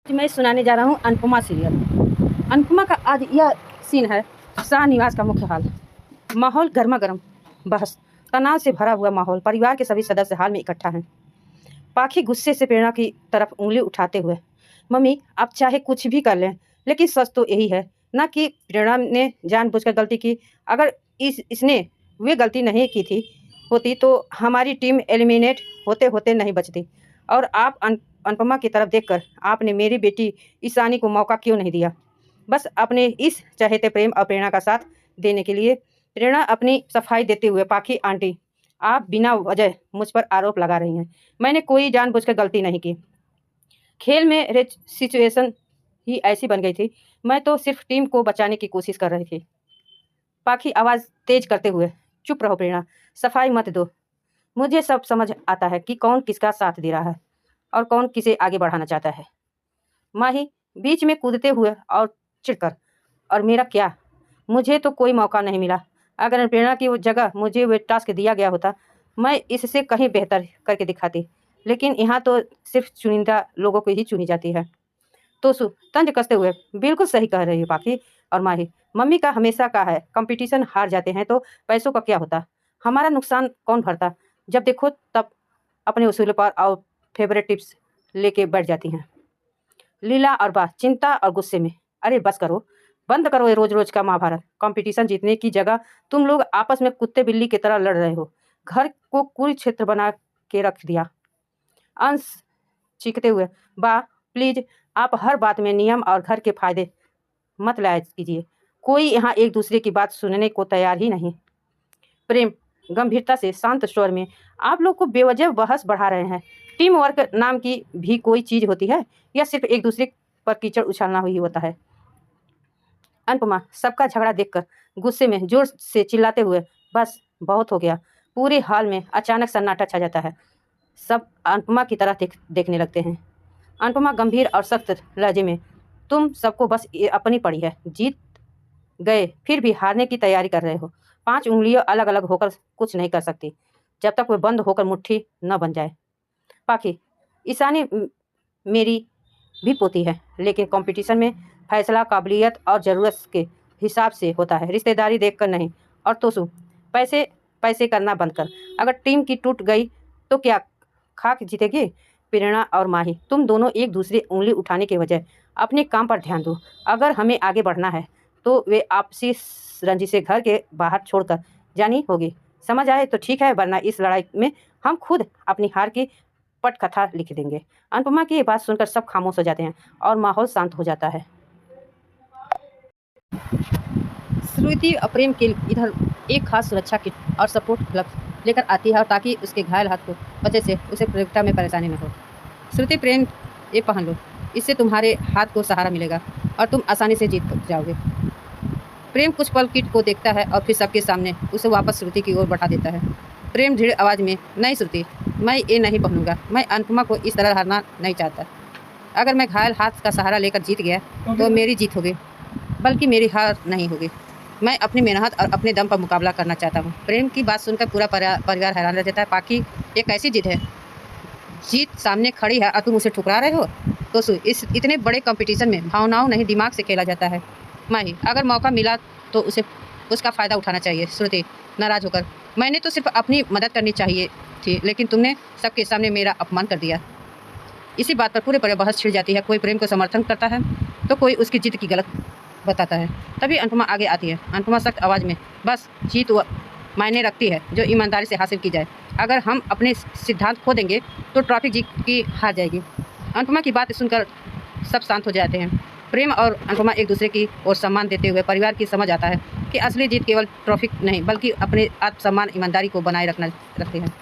मैं सुनाने जा रहा हूँ अनुपमा सीरियल। अनुपमा का आज यह सीन है शाह निवास का मुख्य हाल। माहौल गर्मा गर्म, बहस, तनाव से भरा हुआ माहौल। परिवार के सभी सदस्य हाल में इकट्ठा हैं। पाखी गुस्से से प्रेरणा की तरफ उंगली उठाते हुए, मम्मी आप चाहे कुछ भी कर लें, लेकिन सच तो यही है ना कि प्रेरणा ने जानबूझकर गलती की। अगर इसने वे गलती नहीं की थी होती तो हमारी टीम एलिमिनेट होते होते नहीं बचती। और आप अनुपमा की तरफ देखकर आपने मेरी बेटी ईशानी को मौका क्यों नहीं दिया? बस अपने इस चहेते प्रेम और प्रेरणा का साथ देने के लिए। प्रेरणा अपनी सफाई देते हुए, पाखी आंटी आप बिना वजह मुझ पर आरोप लगा रही हैं। मैंने कोई जानबूझकर गलती नहीं की। खेल में सिचुएशन ही ऐसी बन गई थी। मैं तो सिर्फ टीम को बचाने की कोशिश कर रही थी। पाखी आवाज़ तेज करते हुए, चुप रहो प्रेरणा, सफाई मत दो। मुझे सब समझ आता है कि कौन किसका साथ दे रहा है और कौन किसे आगे बढ़ाना चाहता है। माही बीच में कूदते हुए और चिढ़कर, और मेरा क्या? मुझे तो कोई मौका नहीं मिला। अगर प्रेरणा की वो जगह मुझे वो टास्क दिया गया होता, मैं इससे कहीं बेहतर करके दिखाती। लेकिन यहाँ तो सिर्फ चुनिंदा लोगों को ही चुनी जाती है। तोसु तंज कसते हुए, बिल्कुल सही कह रही है पाखी। और माही, मम्मी का हमेशा का है, कंपटीशन हार जाते हैं तो पैसों का क्या होता? हमारा नुकसान कौन भरता? जब देखो तब अपने उसूल पर और फेवरेट टिप्स लेके बैठ जाती हैं। लीला और बा चिंता और गुस्से में, अरे बस करो, बंद करो ये रोज रोज का महाभारत। कंपटीशन जीतने की जगह तुम लोग आपस में कुत्ते बिल्ली की तरह लड़ रहे हो। घर को कुरुक्षेत्र बना के रख दिया। अंश चीखते हुए, बा प्लीज आप हर बात में नियम और घर के फायदे मत लाया कीजिए। कोई यहाँ एक दूसरे की बात सुनने को तैयार ही नहीं। प्रेम गंभीरता से शांत स्वर में, आप लोग को बेवजह बहस बढ़ा रहे हैं। टीम वर्क नाम की भी कोई चीज़ होती है या सिर्फ एक दूसरे पर कीचड़ उछालना ही होता है? अनुपमा सबका झगड़ा देखकर गुस्से में जोर से चिल्लाते हुए, बस बहुत हो गया। पूरे हाल में अचानक सन्नाटा छा जाता है। सब अनुपमा की तरह देखने लगते हैं। अनुपमा गंभीर और सख्त लहजे में, तुम सबको बस अपनी पड़ी है। जीत गए फिर भी हारने की तैयारी कर रहे हो। 5 उंगलियां अलग अलग होकर कुछ नहीं कर सकती जब तक वे बंद होकर मुट्ठी न बन जाए। पाखी, ईशानी मेरी भी पोती है, लेकिन कंपटीशन में फैसला काबिलियत और ज़रूरत के हिसाब से होता है, रिश्तेदारी देखकर नहीं। और तोसु, पैसे पैसे करना बंद कर। अगर टीम की टूट गई तो क्या खाक जीतेगी? प्रेरणा और माही, तुम दोनों एक दूसरे उंगली उठाने के बजाय अपने काम पर ध्यान दो। अगर हमें आगे बढ़ना है तो वे आपसी रंजिशें घर के बाहर छोड़कर जानी होगी। समझ आए तो ठीक है, वरना इस लड़ाई में हम खुद अपनी हार की पटकथा लिख देंगे। अनुपमा की ये बात सुनकर सब खामोश हो जाते हैं और माहौल शांत हो जाता है। श्रुति और प्रेम के इधर एक खास सुरक्षा किट और सपोर्ट ग्लव्स लेकर आती है, और ताकि उसके घायल हाथ को वजह से उसे प्रतियोगिता में परेशानी न हो। श्रुति, प्रेम ये पहन लो, इससे तुम्हारे हाथ को सहारा मिलेगा और तुम आसानी से जीत जाओगे। प्रेम कुछ पल किट को देखता है और फिर सबके सामने उसे वापस श्रुति की ओर बढ़ा देता है। प्रेम दृढ़ आवाज़ में, नहीं श्रुति, मैं ये नहीं पहनूंगा। मैं अनुपमा को इस तरह हारना नहीं चाहता। अगर मैं घायल हाथ का सहारा लेकर जीत गया तो मेरी जीत होगी, बल्कि मेरी हार नहीं होगी। मैं अपनी मेहनत और अपने दम पर मुकाबला करना चाहता हूँ। प्रेम की बात सुनकर पूरा परिवार हैरान रह जाता है। पाखी, ये कैसी जिद है? जीत सामने खड़ी है और तुम उसे ठुकरा रहे हो? तो इस इतने बड़े कंपटीशन में भावनाओं नहीं दिमाग से खेला जाता है। माही, अगर मौका मिला तो उसका फ़ायदा उठाना चाहिए। श्रुति नाराज़ होकर, मैंने तो सिर्फ अपनी मदद करनी चाहिए थी, लेकिन तुमने सबके सामने मेरा अपमान कर दिया। इसी बात पर पूरे बहस छिड़ जाती है। कोई प्रेम को समर्थन करता है तो कोई उसकी जिद की गलत बताता है। तभी अनुपमा आगे आती है। अनुपमा सख्त आवाज़ में, बस जीत मायने रखती है जो ईमानदारी से हासिल की जाए। अगर हम अपने सिद्धांत खो देंगे तो ट्रॉफी जीत की हार जाएगी। अनुपमा की बात सुनकर सब शांत हो जाते हैं। प्रेम और अनुपमा एक दूसरे की ओर सम्मान देते हुए परिवार की समझ आता है कि असली जीत केवल ट्रॉफी नहीं, बल्कि अपने आत्मसम्मान ईमानदारी को बनाए रखते हैं।